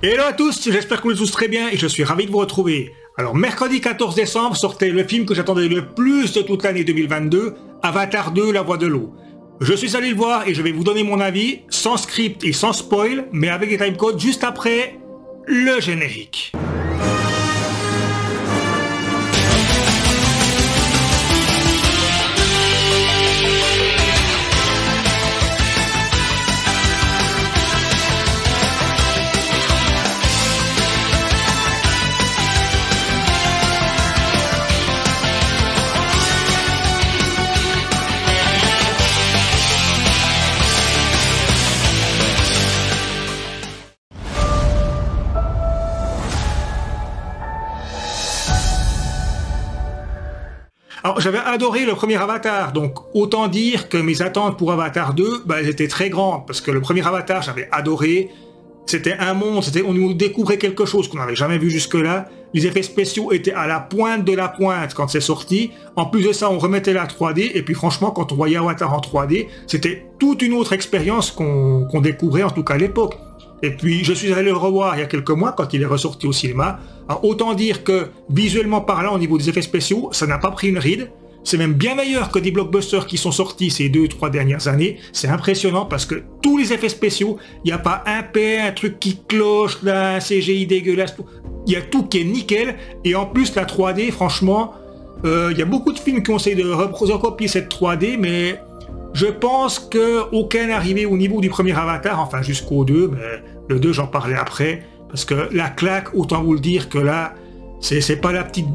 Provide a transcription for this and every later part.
Hello à tous, j'espère que vous êtes tous très bien et je suis ravi de vous retrouver. Alors mercredi 14 décembre sortait le film que j'attendais le plus de toute l'année 2022, Avatar 2, La Voix de l'eau. Je suis allé le voir et je vais vous donner mon avis, sans script et sans spoil, mais avec les timecodes juste après le générique. Alors j'avais adoré le premier Avatar, donc autant dire que mes attentes pour Avatar 2, elles étaient très grandes, parce que le premier Avatar j'avais adoré, c'était un monde, on nous découvrait quelque chose qu'on n'avait jamais vu jusque-là, les effets spéciaux étaient à la pointe de la pointe quand c'est sorti, en plus de ça on remettait la 3D, et puis franchement quand on voyait Avatar en 3D, c'était toute une autre expérience qu'on découvrait en tout cas à l'époque. Et puis je suis allé le revoir il y a quelques mois quand il est ressorti au cinéma. Alors autant dire que visuellement parlant au niveau des effets spéciaux, ça n'a pas pris une ride. C'est même bien meilleur que des blockbusters qui sont sortis ces 2-3 dernières années. C'est impressionnant parce que tous les effets spéciaux, il n'y a pas un truc qui cloche, là, un CGI dégueulasse. Il y a tout qui est nickel. Et en plus la 3D, franchement, il y a beaucoup de films qui ont essayé de recopier cette 3D, mais je pense qu'aucun n'est arrivé au niveau du premier Avatar, enfin jusqu'au 2, mais le 2 j'en parlais après, parce que la claque, autant vous le dire que là, c'est pas la petite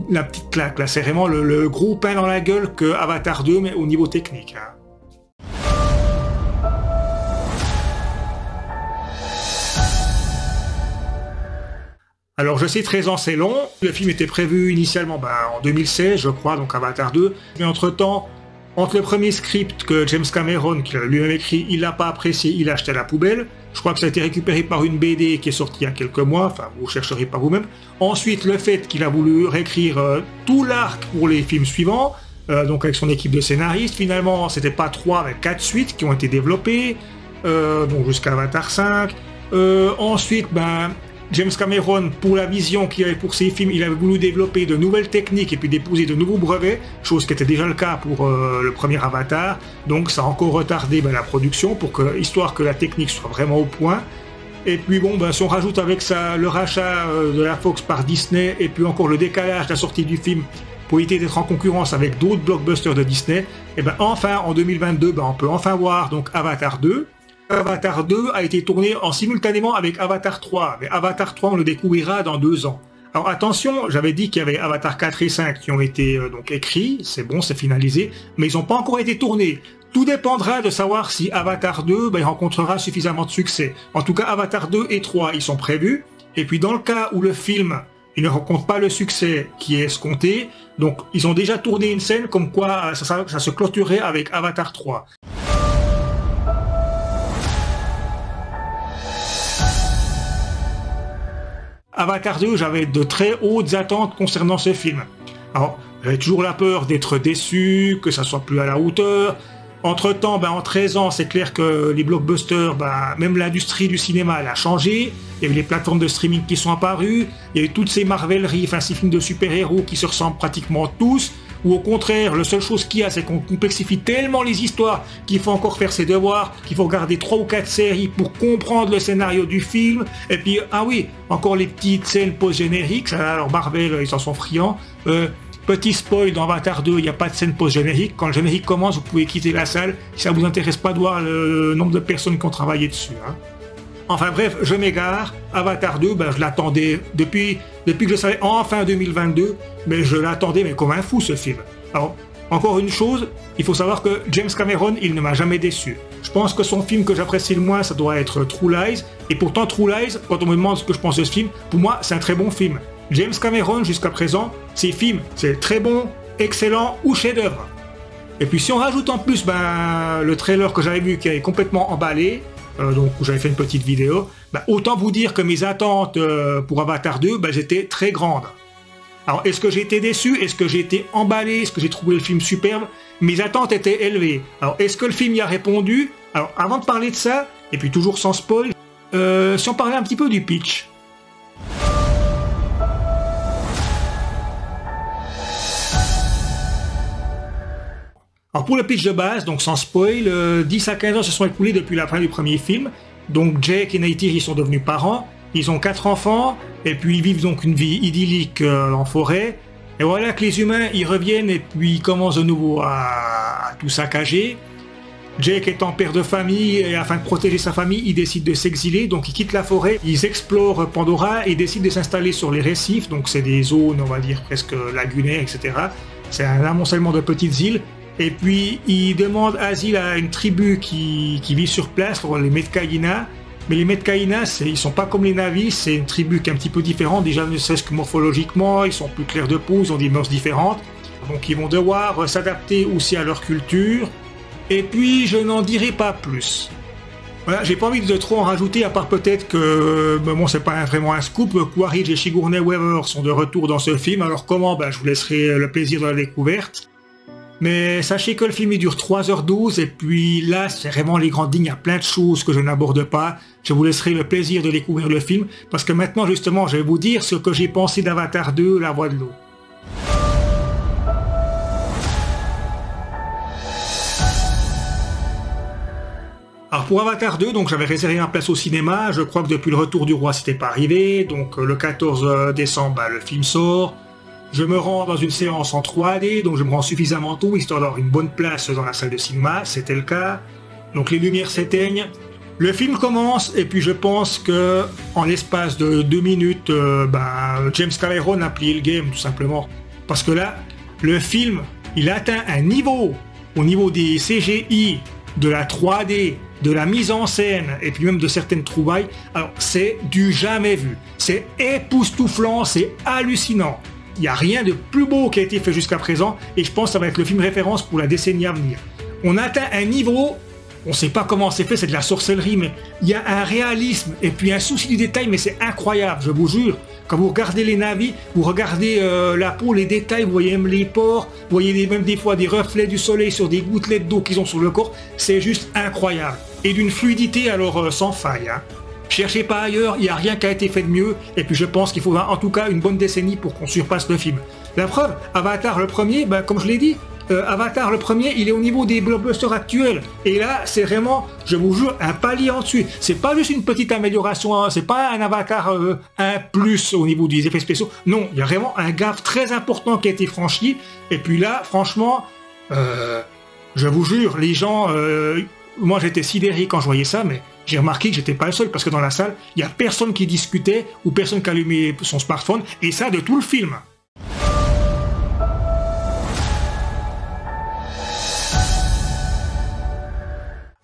claque, là c'est vraiment le gros pain dans la gueule que Avatar 2, mais au niveau technique. Hein. Alors je sais, 13 ans c'est long, le film était prévu initialement en 2016 je crois, donc Avatar 2, mais entre-temps, entre le premier script que James Cameron, qui l'a lui-même écrit, il l'a pas apprécié, il l'a acheté à la poubelle. Je crois que ça a été récupéré par une BD qui est sortie il y a quelques mois, enfin vous chercherez par vous-même. Ensuite, le fait qu'il a voulu réécrire tout l'arc pour les films suivants, donc avec son équipe de scénaristes, finalement c'était pas 3 mais 4 suites qui ont été développées, donc jusqu'à Avatar 5. Ensuite, James Cameron, pour la vision qu'il avait pour ses films, il avait voulu développer de nouvelles techniques et puis déposer de nouveaux brevets, chose qui était déjà le cas pour le premier Avatar. Donc ça a encore retardé la production histoire que la technique soit vraiment au point. Et puis si on rajoute avec ça le rachat de la Fox par Disney et puis encore le décalage de la sortie du film pour éviter d'être en concurrence avec d'autres blockbusters de Disney, et enfin en 2022, on peut enfin voir donc Avatar 2. Avatar 2 a été tourné simultanément avec Avatar 3, mais Avatar 3 on le découvrira dans 2 ans. Alors attention, j'avais dit qu'il y avait Avatar 4 et 5 qui ont été donc écrits, c'est bon, c'est finalisé, mais ils n'ont pas encore été tournés. Tout dépendra de savoir si Avatar 2 il rencontrera suffisamment de succès. En tout cas, Avatar 2 et 3, ils sont prévus, et puis dans le cas où le film il ne rencontre pas le succès qui est escompté, donc ils ont déjà tourné une scène comme quoi ça se clôturerait avec Avatar 3. Avatar 2, j'avais de très hautes attentes concernant ce film. Alors, j'avais toujours la peur d'être déçu, que ça soit plus à la hauteur. Entre-temps, en 13 ans, c'est clair que les blockbusters, même l'industrie du cinéma, elle a changé. Il y a eu les plateformes de streaming qui sont apparues. Il y a eu toutes ces marveleries, ces films de super-héros qui se ressemblent pratiquement tous. Ou au contraire, la seule chose qu'il y a, c'est qu'on complexifie tellement les histoires qu'il faut encore faire ses devoirs, qu'il faut regarder 3 ou 4 séries pour comprendre le scénario du film. Et puis, encore les petites scènes post-génériques. Alors Marvel, ils en sont friands. Petit spoil, dans Avatar 2, il n'y a pas de scène post-générique. Quand le générique commence, vous pouvez quitter la salle. Si ça ne vous intéresse pas de voir le nombre de personnes qui ont travaillé dessus. Hein. Enfin bref, je m'égare. Avatar 2, je l'attendais depuis que je savais enfin 2022, mais je l'attendais comme un fou ce film. Alors, encore une chose, il faut savoir que James Cameron, il ne m'a jamais déçu. Je pense que son film que j'apprécie le moins, ça doit être True Lies, et pourtant True Lies, quand on me demande ce que je pense de ce film, pour moi, c'est un très bon film. James Cameron, jusqu'à présent, ses films, c'est très bon, excellent ou chef-d'œuvre. Et puis si on rajoute en plus le trailer que j'avais vu qui est complètement emballé, donc j'avais fait une petite vidéo, autant vous dire que mes attentes pour Avatar 2, étaient très grandes. Alors est-ce que j'ai été déçu? Est-ce que j'ai été emballé? Est-ce que j'ai trouvé le film superbe? Mes attentes étaient élevées. Alors est-ce que le film y a répondu? Alors avant de parler de ça, et puis toujours sans spoil, si on parlait un petit peu du pitch. Alors pour le pitch de base, donc sans spoil, 10 à 15 ans se sont écoulés depuis la fin du premier film. Donc Jake et Neytiri sont devenus parents, ils ont 4 enfants, et puis ils vivent donc une vie idyllique en forêt. Et voilà que les humains ils reviennent et puis ils commencent de nouveau à tout saccager. Jake étant père de famille, et afin de protéger sa famille, il décide de s'exiler, donc il quitte la forêt, ils explorent Pandora et décident de s'installer sur les récifs, donc c'est des zones, on va dire, presque lagunaires, etc. C'est un amoncellement de petites îles, et puis il demande asile à une tribu qui vit sur place, les Metkayina, mais les Metkayina, ils sont pas comme les Na'vi, c'est une tribu qui est un petit peu différente, déjà ne serait-ce que morphologiquement, ils sont plus clairs de peau, ils ont des mœurs différentes, donc ils vont devoir s'adapter aussi à leur culture. Et puis, je n'en dirai pas plus. Voilà, j'ai pas envie de trop en rajouter, à part peut-être que, bon, c'est pas vraiment un scoop, Quaritch et Sigourney Weaver sont de retour dans ce film, alors comment, je vous laisserai le plaisir de la découverte. Mais sachez que le film il dure 3h12, et puis là, c'est vraiment les grandes lignes, il y a plein de choses que je n'aborde pas. Je vous laisserai le plaisir de découvrir le film, parce que maintenant, justement, je vais vous dire ce que j'ai pensé d'Avatar 2, La Voix de l'eau. Alors pour Avatar 2, donc j'avais réservé ma place au cinéma, je crois que depuis le retour du roi c'était pas arrivé, donc le 14 décembre le film sort, je me rends dans une séance en 3D, donc je me rends suffisamment tôt histoire d'avoir une bonne place dans la salle de cinéma, c'était le cas, donc les lumières s'éteignent, le film commence et puis je pense que en l'espace de 2 minutes, James Cameron a plié le game tout simplement, parce que là, le film il atteint un niveau, au niveau des CGI, de la 3D, de la mise en scène et puis même de certaines trouvailles, alors c'est du jamais vu. C'est époustouflant, c'est hallucinant. Il n'y a rien de plus beau qui a été fait jusqu'à présent et je pense que ça va être le film référence pour la décennie à venir. On atteint un niveau, on ne sait pas comment c'est fait, c'est de la sorcellerie, mais il y a un réalisme et puis un souci du détail, mais c'est incroyable, je vous jure. Quand vous regardez les Na'vi, vous regardez la peau, les détails, vous voyez même les pores, vous voyez même des fois des reflets du soleil sur des gouttelettes d'eau qu'ils ont sur le corps, c'est juste incroyable. Et d'une fluidité alors sans faille. Hein. Cherchez pas ailleurs, il n'y a rien qui a été fait de mieux, et puis je pense qu'il faudra en tout cas une bonne décennie pour qu'on surpasse le film. La preuve, Avatar le premier, comme je l'ai dit, Avatar le premier, il est au niveau des blockbusters actuels. Et là, c'est vraiment, je vous jure, un palier en dessus. C'est pas juste une petite amélioration, hein, c'est pas un Avatar 1+ au niveau des effets spéciaux. Non, il y a vraiment un gap très important qui a été franchi. Et puis là, franchement, je vous jure, les gens, moi j'étais sidéré quand je voyais ça, mais j'ai remarqué que j'étais pas le seul parce que dans la salle, il y a personne qui discutait ou personne qui allumait son smartphone. Et ça de tout le film.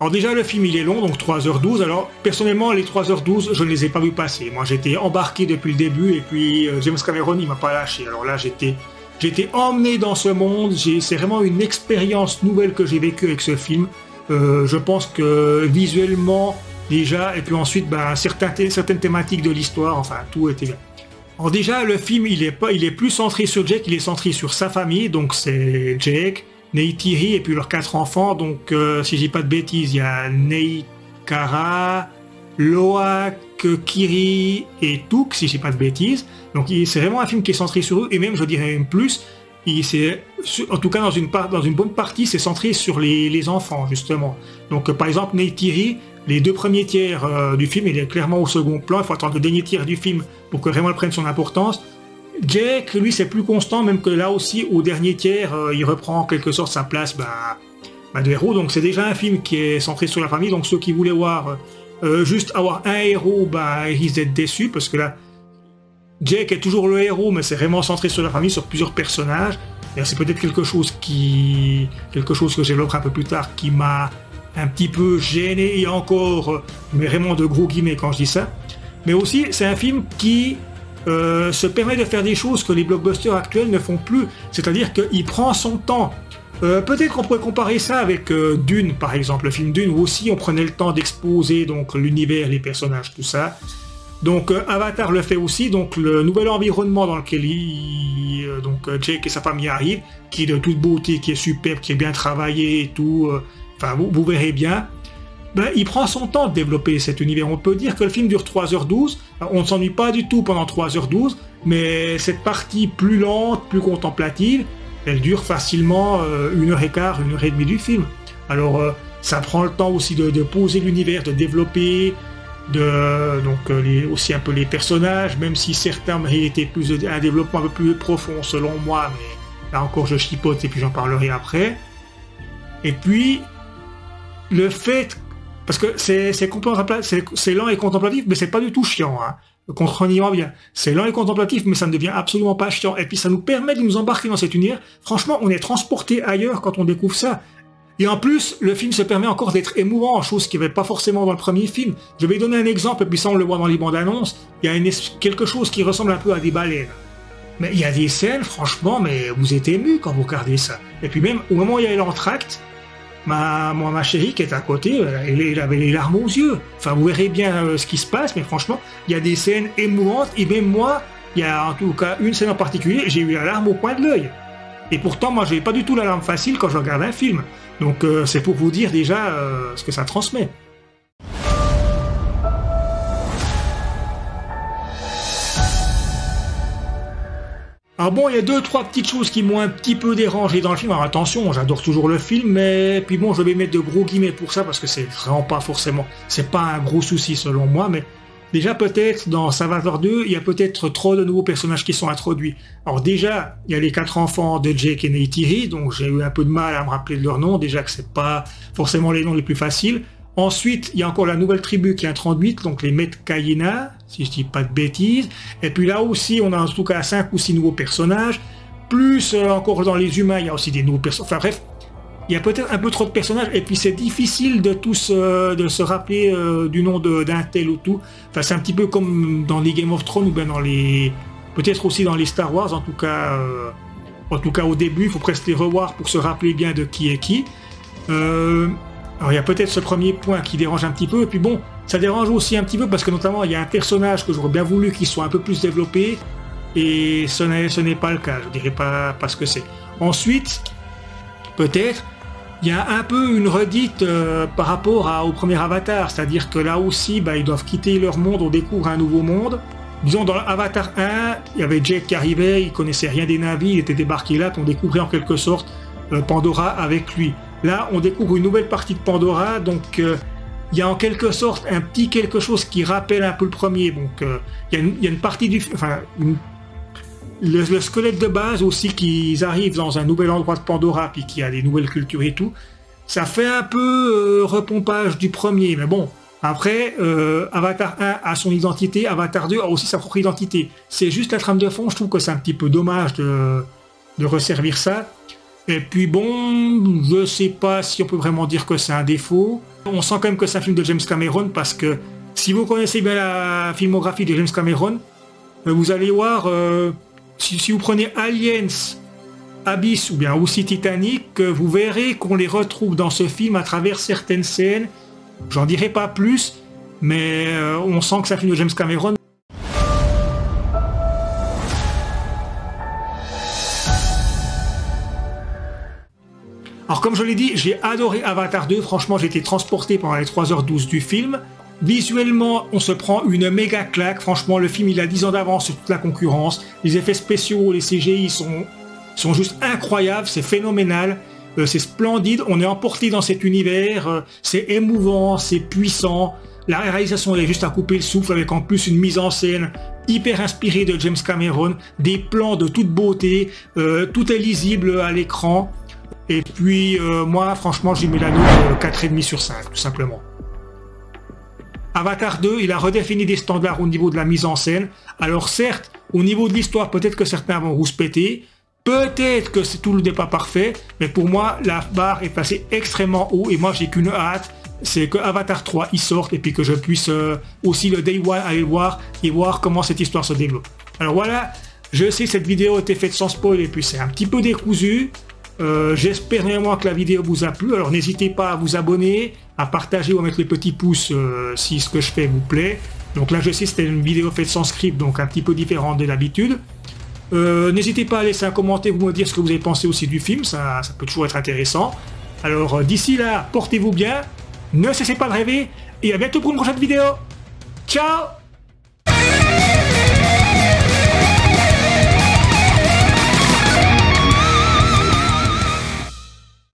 Alors déjà le film il est long, donc 3h12, alors personnellement les 3h12 je ne les ai pas vus passer, moi j'étais embarqué depuis le début et puis James Cameron il m'a pas lâché, alors là j'étais emmené dans ce monde, c'est vraiment une expérience nouvelle que j'ai vécue avec ce film, je pense que visuellement déjà, et puis ensuite certaines thématiques de l'histoire, enfin tout était bien. Alors déjà le film il est plus centré sur Jake, il est centré sur sa famille, donc c'est Jake, Neytiri et puis leurs 4 enfants, donc si je dis pas de bêtises, il y a Neykara, Loak, Kiri et Touk, si je dis pas de bêtises. Donc c'est vraiment un film qui est centré sur eux, et même je dirais même plus, en tout cas dans une bonne partie, c'est centré sur les enfants justement. Donc par exemple Neytiri, les 2 premiers tiers du film, il est clairement au second plan, il faut attendre le dernier tiers du film pour que vraiment il prenne son importance. Jake, lui, c'est plus constant, même que là aussi, au dernier tiers, il reprend en quelque sorte sa place de héros. Donc c'est déjà un film qui est centré sur la famille. Donc ceux qui voulaient voir juste avoir un héros, ils risquent d'être déçus, parce que là, Jake est toujours le héros, mais c'est vraiment centré sur la famille, sur plusieurs personnages. Et c'est peut-être quelque chose que j'ai développerai un peu plus tard, qui m'a un petit peu gêné, et encore, mais vraiment de gros guillemets quand je dis ça. Mais aussi, c'est un film qui se permet de faire des choses que les blockbusters actuels ne font plus, c'est-à-dire qu'il prend son temps. Peut-être qu'on pourrait comparer ça avec Dune, par exemple, le film Dune, où aussi on prenait le temps d'exposer donc l'univers, les personnages, tout ça. Donc Avatar le fait aussi, donc le nouvel environnement dans lequel Jake et sa famille arrivent, qui est de toute beauté, qui est superbe, qui est bien travaillé et tout, enfin vous verrez bien. Il prend son temps de développer cet univers. On peut dire que le film dure 3h12, on ne s'ennuie pas du tout pendant 3h12, mais cette partie plus lente, plus contemplative, elle dure facilement 1h15, 1h30 du film. Alors ça prend le temps aussi de poser l'univers, de développer, aussi un peu les personnages, même si certains méritaient plus un développement un peu plus profond selon moi, mais là encore je chipote et puis j'en parlerai après. Et puis le fait, parce que c'est lent et contemplatif, mais c'est pas du tout chiant, hein. Comprenez-moi bien, c'est lent et contemplatif, mais ça ne devient absolument pas chiant. Et puis ça nous permet de nous embarquer dans cet univers. Franchement, on est transporté ailleurs quand on découvre ça. Et en plus, le film se permet encore d'être émouvant, chose qu'il n'y avait pas forcément dans le premier film. Je vais donner un exemple, et puis ça on le voit dans les bandes annonces. Il y a quelque chose qui ressemble un peu à des baleines. Mais il y a des scènes, franchement, mais vous êtes ému quand vous regardez ça. Et puis même, au moment où il y a l'entracte, ma chérie qui est à côté, elle avait les larmes aux yeux. Enfin, vous verrez bien ce qui se passe, mais franchement, il y a des scènes émouvantes, et même moi, il y a en tout cas une scène en particulier, j'ai eu la larme au coin de l'œil. Et pourtant, moi, je n'ai pas du tout la larme facile quand je regarde un film. Donc, c'est pour vous dire déjà ce que ça transmet. Alors bon, il y a 2-3 petites choses qui m'ont un petit peu dérangé dans le film. Alors attention, j'adore toujours le film, mais puis bon, je vais mettre de gros guillemets pour ça parce que c'est vraiment pas forcément, c'est pas un gros souci selon moi, mais déjà peut-être dans Avatar 2, il y a peut-être trop de nouveaux personnages qui sont introduits. Alors déjà, il y a les 4 enfants de Jake et Neytiri, donc j'ai eu un peu de mal à me rappeler de leur nom, déjà que c'est pas forcément les noms les plus faciles. Ensuite, il y a encore la nouvelle tribu qui est introduite, donc les Metkayina, si je dis pas de bêtises. Et puis là aussi, on a en tout cas 5 ou 6 nouveaux personnages. Plus encore dans les humains, il y a aussi des nouveaux personnages. Enfin bref, il y a peut-être un peu trop de personnages. Et puis c'est difficile de tous de se rappeler du nom d'un tel ou tout. Enfin, c'est un petit peu comme dans les Game of Thrones ou bien dans les... Peut-être aussi dans les Star Wars, en tout cas au début, il faut presque les revoir pour se rappeler bien de qui est qui. Alors il y a peut-être ce premier point qui dérange un petit peu, et puis bon, ça dérange aussi un petit peu parce que notamment il y a un personnage que j'aurais bien voulu qu'il soit un peu plus développé, et ce n'est pas le cas, je dirais pas ce que c'est. Ensuite, peut-être, il y a un peu une redite par rapport au premier Avatar, c'est-à-dire que là aussi, ils doivent quitter leur monde, on découvre un nouveau monde. Disons, dans Avatar 1, il y avait Jake qui arrivait, il connaissait rien des navires, il était débarqué là, on découvrait en quelque sorte Pandora avec lui. Là, on découvre une nouvelle partie de Pandora, donc il y a en quelque sorte un petit quelque chose qui rappelle un peu le premier. Donc il y a une partie du... Enfin, le squelette de base aussi, qu'ils arrivent dans un nouvel endroit de Pandora, puis qu'il y a des nouvelles cultures et tout. Ça fait un peu repompage du premier, mais bon. Après, Avatar 1 a son identité, Avatar 2 a aussi sa propre identité. C'est juste la trame de fond, je trouve que c'est un petit peu dommage de resservir ça. Et puis bon, je sais pas si on peut vraiment dire que c'est un défaut. On sent quand même que c'est un film de James Cameron parce que si vous connaissez bien la filmographie de James Cameron, vous allez voir, si vous prenez Aliens, Abyss ou bien aussi Titanic, vous verrez qu'on les retrouve dans ce film à travers certaines scènes. J'en dirai pas plus, mais on sent que c'est un film de James Cameron. Alors comme je l'ai dit, j'ai adoré Avatar 2, franchement j'ai été transporté pendant les 3h12 du film. Visuellement, on se prend une méga claque, franchement le film il a 10 ans d'avance sur toute la concurrence. Les effets spéciaux, les CGI sont juste incroyables, c'est phénoménal, c'est splendide, on est emporté dans cet univers, c'est émouvant, c'est puissant. La réalisation elle est juste à couper le souffle avec en plus une mise en scène hyper inspirée de James Cameron, des plans de toute beauté, tout est lisible à l'écran. Et puis, moi, franchement, j'ai mis la note 4,5 sur 5, tout simplement. Avatar 2, il a redéfini des standards au niveau de la mise en scène. Alors certes, au niveau de l'histoire, peut-être que certains vont rouspéter. Peut-être que tout n'est pas parfait. Mais pour moi, la barre est passée extrêmement haut. Et moi, j'ai qu'une hâte. C'est que Avatar 3 y sorte. Et puis que je puisse aussi le Day One aller le voir. Et voir comment cette histoire se développe. Alors voilà, je sais que cette vidéo a été faite sans spoil. Et puis c'est un petit peu décousu. J'espère néanmoins que la vidéo vous a plu, alors n'hésitez pas à vous abonner, à partager ou à mettre les petits pouces si ce que je fais vous plaît. Donc là je sais que c'était une vidéo faite sans script, donc un petit peu différente de l'habitude. N'hésitez pas à laisser un commentaire, vous me dire ce que vous avez pensé aussi du film, ça peut toujours être intéressant. Alors d'ici là, portez-vous bien, ne cessez pas de rêver, et à bientôt pour une prochaine vidéo. Ciao!